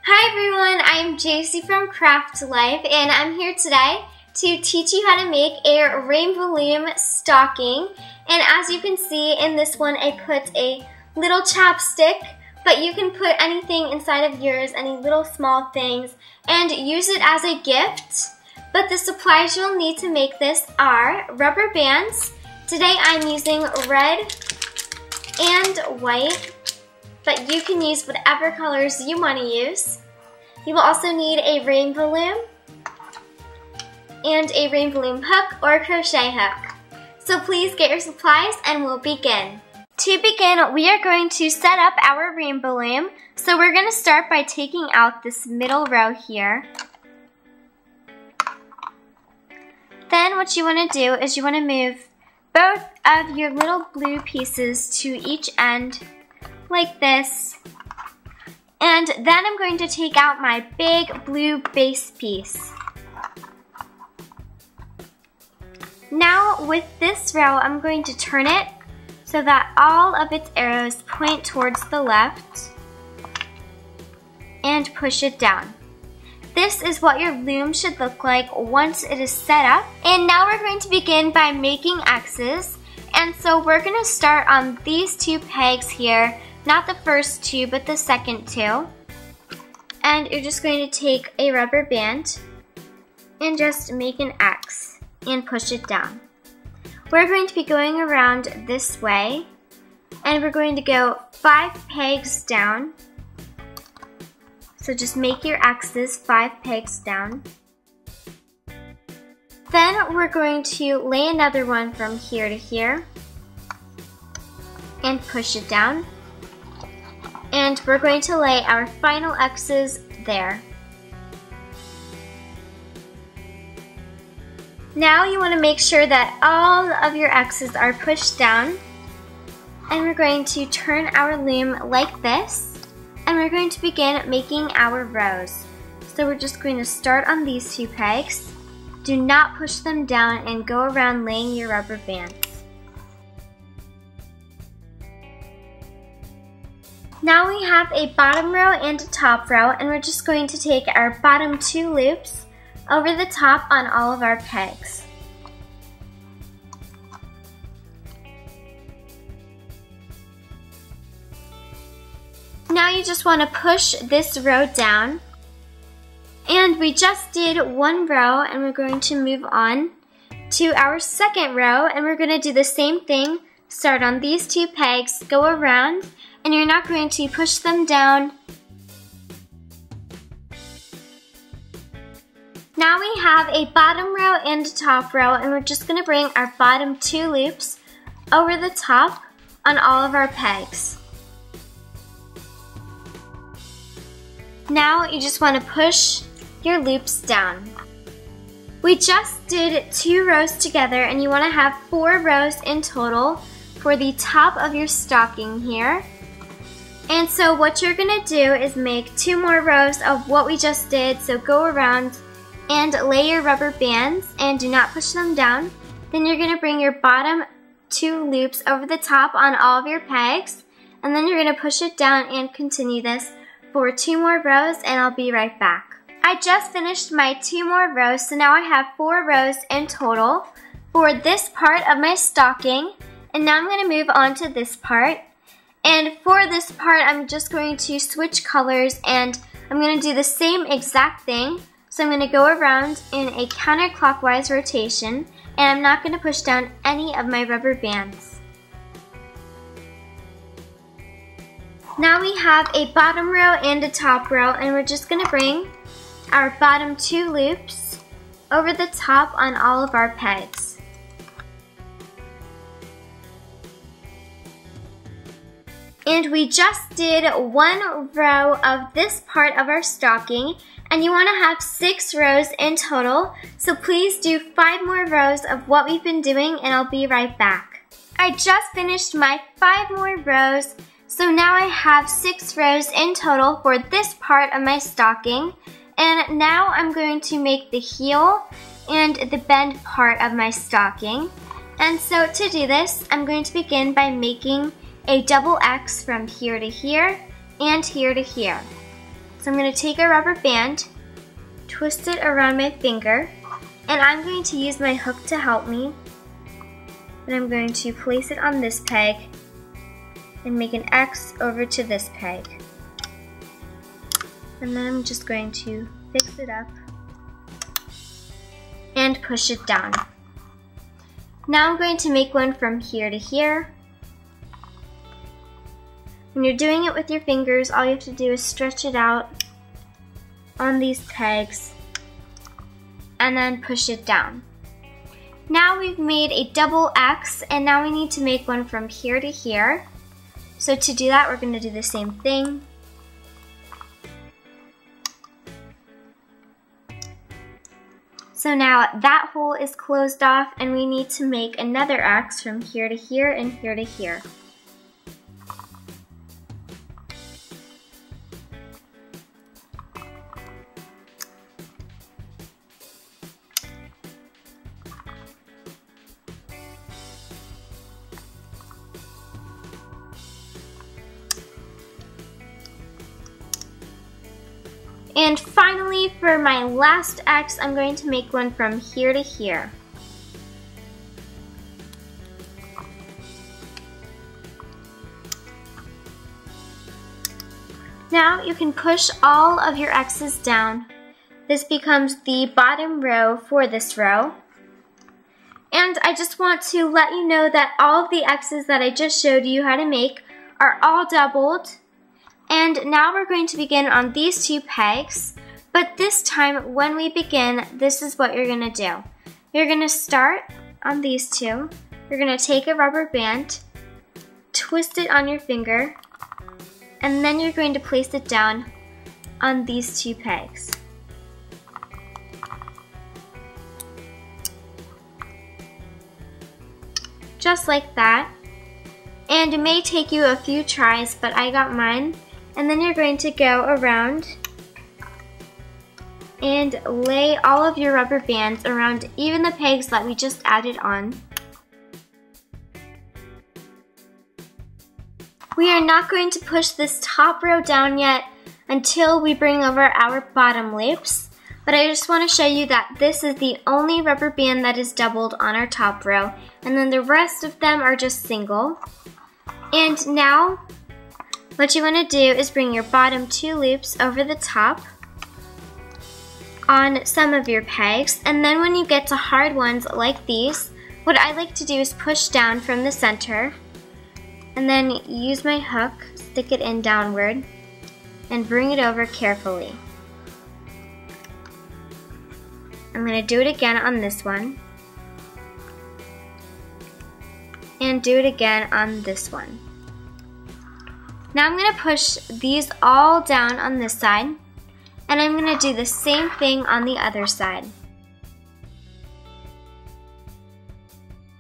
Hi everyone, I am Jacy from Craft Life and I'm here today to teach you how to make a rainbow loom stocking. And as you can see in this one, I put a little chapstick, but you can put anything inside of yours, any little small things, and use it as a gift. But the supplies you'll need to make this are rubber bands. Today I'm using red and white, but you can use whatever colors you want to use. You will also need a rainbow loom and a rainbow loom hook or crochet hook. So please get your supplies and we'll begin. To begin, we are going to set up our rainbow loom. So we're going to start by taking out this middle row here. Then what you want to do is you want to move both of your little blue pieces to each end like this. And then I'm going to take out my big blue base piece. Now with this row, I'm going to turn it so that all of its arrows point towards the left and push it down. This is what your loom should look like once it is set up. And now we're going to begin by making X's. And so we're going to start on these two pegs here. Not the first two, but the second two. And you're just going to take a rubber band and just make an X and push it down. We're going to be going around this way, and we're going to go 5 pegs down. So just make your X's 5 pegs down. Then we're going to lay another one from here to here and push it down. And we're going to lay our final X's there. Now you want to make sure that all of your X's are pushed down. And we're going to turn our loom like this. And we're going to begin making our rows. So we're just going to start on these 2 pegs. Do not push them down and go around laying your rubber bands. Now we have a bottom row and a top row, and we're just going to take our bottom 2 loops over the top on all of our pegs. Now you just want to push this row down. And we just did 1 row, and we're going to move on to our second row, and we're going to do the same thing. Start on these 2 pegs, go around, and you're not going to push them down. Now we have a bottom row and a top row, and we're just going to bring our bottom 2 loops over the top on all of our pegs. Now you just want to push your loops down. We just did 2 rows together, and you want to have 4 rows in total for the top of your stocking here. And so what you're going to do is make 2 more rows of what we just did. So go around and lay your rubber bands and do not push them down. Then you're going to bring your bottom 2 loops over the top on all of your pegs. And then you're going to push it down and continue this for 2 more rows, and I'll be right back. I just finished my 2 more rows, so now I have 4 rows in total for this part of my stocking. And now I'm going to move on to this part. And for this part, I'm just going to switch colors, and I'm going to do the same exact thing. So I'm going to go around in a counterclockwise rotation, and I'm not going to push down any of my rubber bands. Now we have a bottom row and a top row, and we're just going to bring our bottom 2 loops over the top on all of our pegs. And we just did 1 row of this part of our stocking, and you want to have 6 rows in total. So please do 5 more rows of what we've been doing, and I'll be right back. I just finished my 5 more rows, so now I have 6 rows in total for this part of my stocking. And now I'm going to make the heel and the bend part of my stocking. And so to do this, I'm going to begin by making a double X from here to here and here to here. So I'm going to take a rubber band, twist it around my finger, and I'm going to use my hook to help me. And I'm going to place it on this peg and make an X over to this peg. And then I'm just going to fix it up and push it down. Now I'm going to make one from here to here. When you're doing it with your fingers, all you have to do is stretch it out on these pegs and then push it down. Now we've made a double X, and now we need to make one from here to here. So to do that, we're going to do the same thing. So now that hole is closed off, and we need to make another X from here to here and here to here. And finally, for my last X, I'm going to make one from here to here. Now you can push all of your X's down. This becomes the bottom row for this row. And I just want to let you know that all of the X's that I just showed you how to make are all doubled. And now we're going to begin on these two pegs, but this time when we begin, this is what you're going to do. You're going to start on these two. You're going to take a rubber band, twist it on your finger, and then you're going to place it down on these two pegs. Just like that. And it may take you a few tries, but I got mine. And then you're going to go around and lay all of your rubber bands around even the pegs that we just added on. We are not going to push this top row down yet until we bring over our bottom loops, but I just want to show you that this is the only rubber band that is doubled on our top row, and then the rest of them are just single. And now, what you want to do is bring your bottom two loops over the top on some of your pegs, and then when you get to hard ones like these, what I like to do is push down from the center and then use my hook, stick it in downward, and bring it over carefully. I'm going to do it again on this one, and do it again on this one. Now I'm going to push these all down on this side, and I'm going to do the same thing on the other side.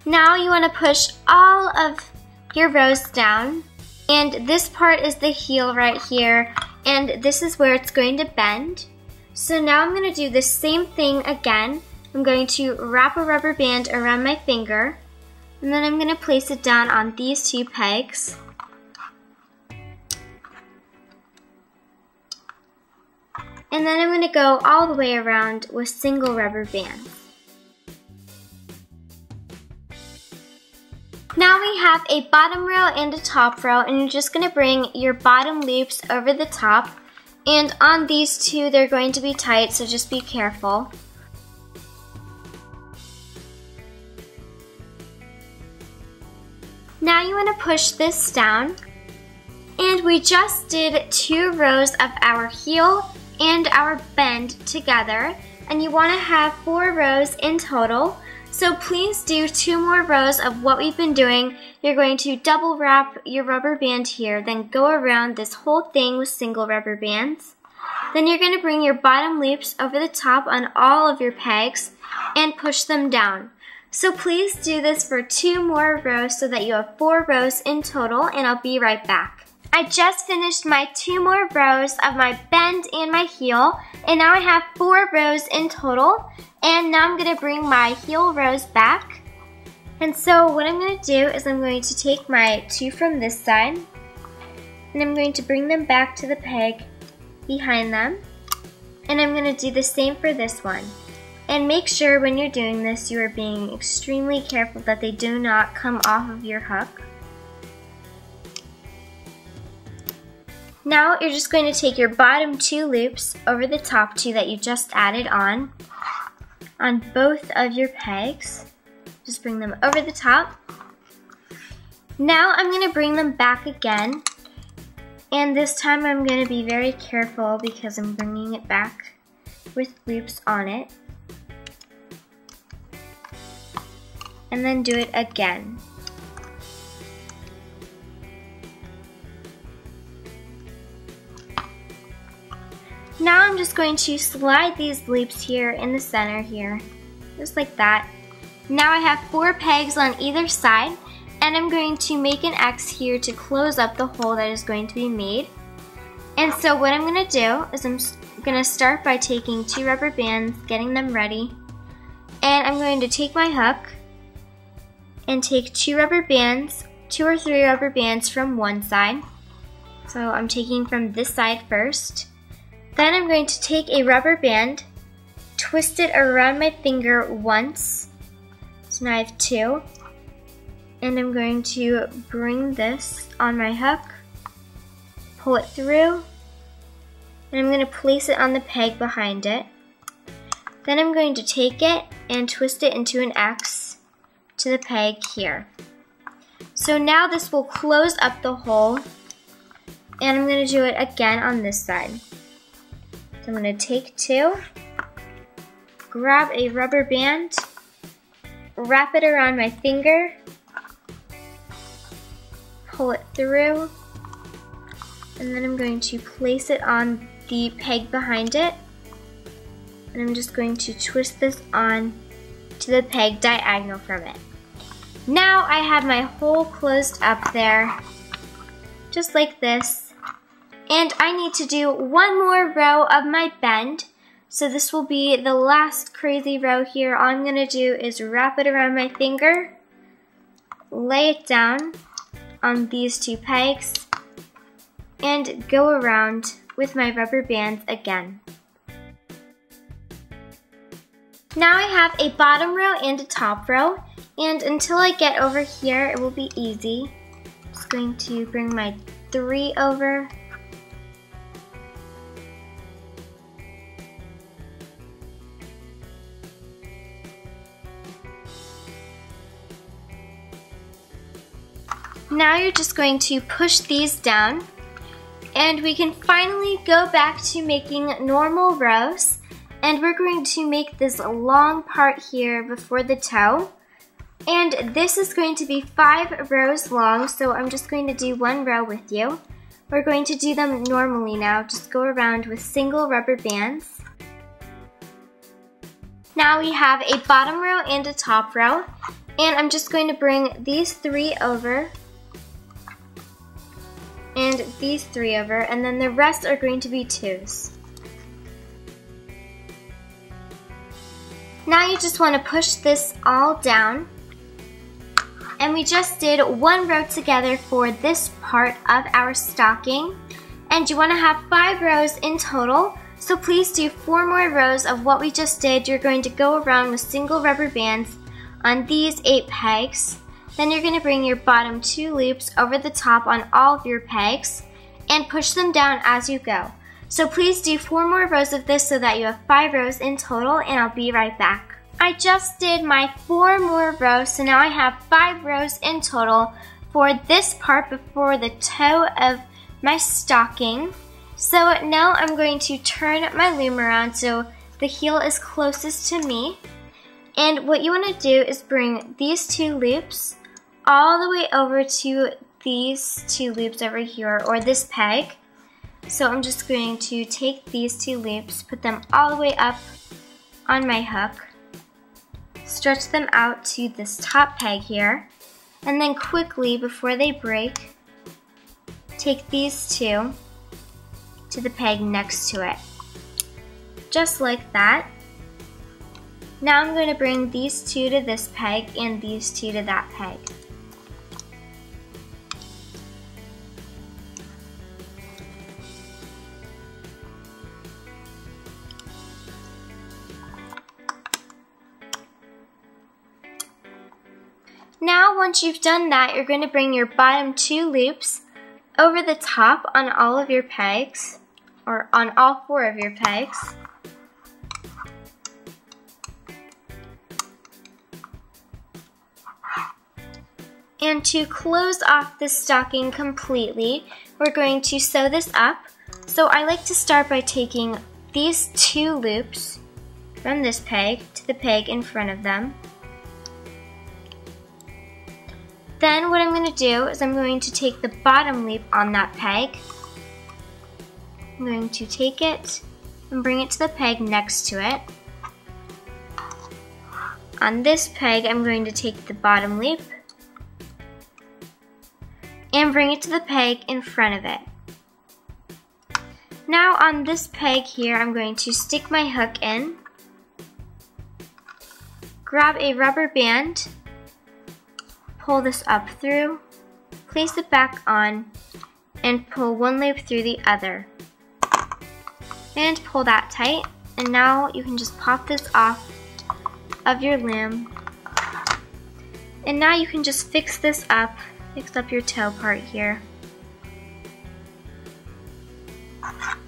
Now you want to push all of your rows down, and this part is the heel right here, and this is where it's going to bend. So now I'm going to do the same thing again. I'm going to wrap a rubber band around my finger, and then I'm going to place it down on these two pegs. And then I'm going to go all the way around with single rubber bands. Now we have a bottom row and a top row, and you're just going to bring your bottom loops over the top, and on these two they're going to be tight, so just be careful. Now you want to push this down, and we just did 2 rows of our heel and our bend together, and you want to have 4 rows in total. So please do 2 more rows of what we've been doing. You're going to double wrap your rubber band here, then go around this whole thing with single rubber bands. Then you're going to bring your bottom loops over the top on all of your pegs and push them down. So please do this for 2 more rows so that you have 4 rows in total, and I'll be right back. I just finished my 2 more rows of my bend and my heel, and now I have 4 rows in total, and now I'm going to bring my heel rows back. And so what I'm going to do is I'm going to take my 2 from this side, and I'm going to bring them back to the peg behind them. And I'm going to do the same for this one. And make sure when you're doing this, you are being extremely careful that they do not come off of your hook. Now you're just going to take your bottom 2 loops over the top 2 that you just added on both of your pegs. Just bring them over the top. Now I'm going to bring them back again, and this time I'm going to be very careful because I'm bringing it back with loops on it. And then do it again. Now I'm just going to slide these loops here in the center here, just like that. Now I have 4 pegs on either side, and I'm going to make an X here to close up the hole that is going to be made. And so what I'm going to do is I'm going to start by taking 2 rubber bands, getting them ready, and I'm going to take my hook and take 2 rubber bands, 2 or 3 rubber bands from one side. So I'm taking from this side first. Then I'm going to take a rubber band, twist it around my finger once. So now I have 2. And I'm going to bring this on my hook, pull it through, and I'm going to place it on the peg behind it. Then I'm going to take it and twist it into an X to the peg here. So now this will close up the hole, and I'm going to do it again on this side. So I'm going to take 2, grab a rubber band, wrap it around my finger, pull it through, and then I'm going to place it on the peg behind it, and I'm just going to twist this on to the peg diagonal from it. Now I have my hole closed up there, just like this. And I need to do 1 more row of my bend. So this will be the last crazy row here. All I'm going to do is wrap it around my finger, lay it down on these 2 pegs, and go around with my rubber bands again. Now I have a bottom row and a top row, and until I get over here, it will be easy. I'm just going to bring my 3 over. Now you're just going to push these down, and we can finally go back to making normal rows, and we're going to make this long part here before the toe, and this is going to be 5 rows long, so I'm just going to do 1 row with you. We're going to do them normally now, just go around with single rubber bands. Now we have a bottom row and a top row, and I'm just going to bring these 3 over, and these 3 over, and then the rest are going to be 2s. Now you just want to push this all down, and we just did 1 row together for this part of our stocking, and you want to have 5 rows in total, so please do 4 more rows of what we just did. You're going to go around with single rubber bands on these 8 pegs. Then you're going to bring your bottom 2 loops over the top on all of your pegs and push them down as you go. So please do 4 more rows of this so that you have 5 rows in total, and I'll be right back. I just did my 4 more rows, so now I have 5 rows in total for this part before the toe of my stocking. So now I'm going to turn my loom around so the heel is closest to me. And what you want to do is bring these 2 loops all the way over to these 2 loops over here, or this peg. So I'm just going to take these 2 loops, put them all the way up on my hook, stretch them out to this top peg here, and then quickly, before they break, take these 2 to the peg next to it. Just like that. Now I'm going to bring these 2 to this peg and these 2 to that peg. Now once you've done that, you're going to bring your bottom 2 loops over the top on all of your pegs, or on all 4 of your pegs. And to close off the stocking completely, we're going to sew this up. So I like to start by taking these 2 loops from this peg to the peg in front of them. Then what I'm going to do is I'm going to take the bottom loop on that peg. I'm going to take it and bring it to the peg next to it. On this peg, I'm going to take the bottom loop and bring it to the peg in front of it. Now on this peg here, I'm going to stick my hook in, grab a rubber band, pull this up through, place it back on, and pull one loop through the other. And pull that tight, and now you can just pop this off of your loom. And now you can just fix this up, fix up your toe part here.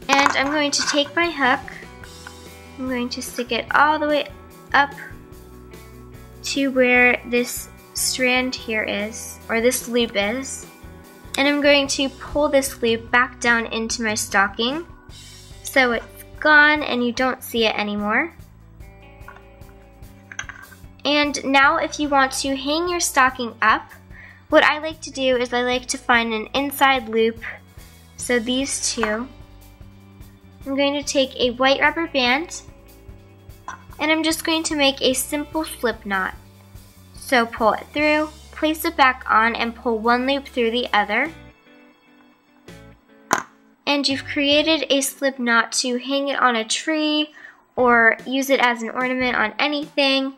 And I'm going to take my hook, I'm going to stick it all the way up to where this strand here is, or this loop is, and I'm going to pull this loop back down into my stocking so it's gone and you don't see it anymore. And now if you want to hang your stocking up, what I like to do is I like to find an inside loop, so these 2. I'm going to take a white rubber band and I'm just going to make a simple slip knot. So pull it through, place it back on, and pull one loop through the other. And you've created a slip knot to hang it on a tree, or use it as an ornament on anything,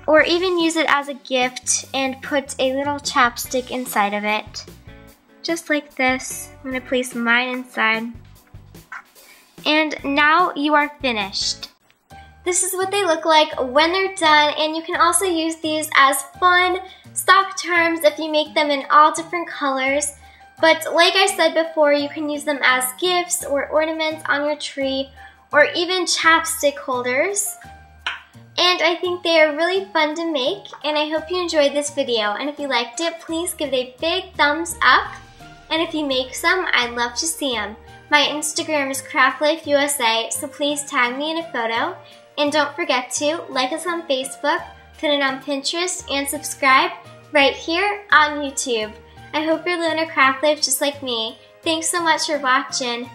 or even use it as a gift and put a little chapstick inside of it. Just like this. I'm going to place mine inside. And now you are finished. This is what they look like when they're done, and you can also use these as fun stock charms if you make them in all different colors. But like I said before, you can use them as gifts or ornaments on your tree, or even chapstick holders. And I think they are really fun to make, and I hope you enjoyed this video. And if you liked it, please give it a big thumbs up. And if you make some, I'd love to see them. My Instagram is CraftLifeUSA, so please tag me in a photo. And don't forget to like us on Facebook, put it on Pinterest, and subscribe right here on YouTube. I hope you're living a craft life just like me. Thanks so much for watching.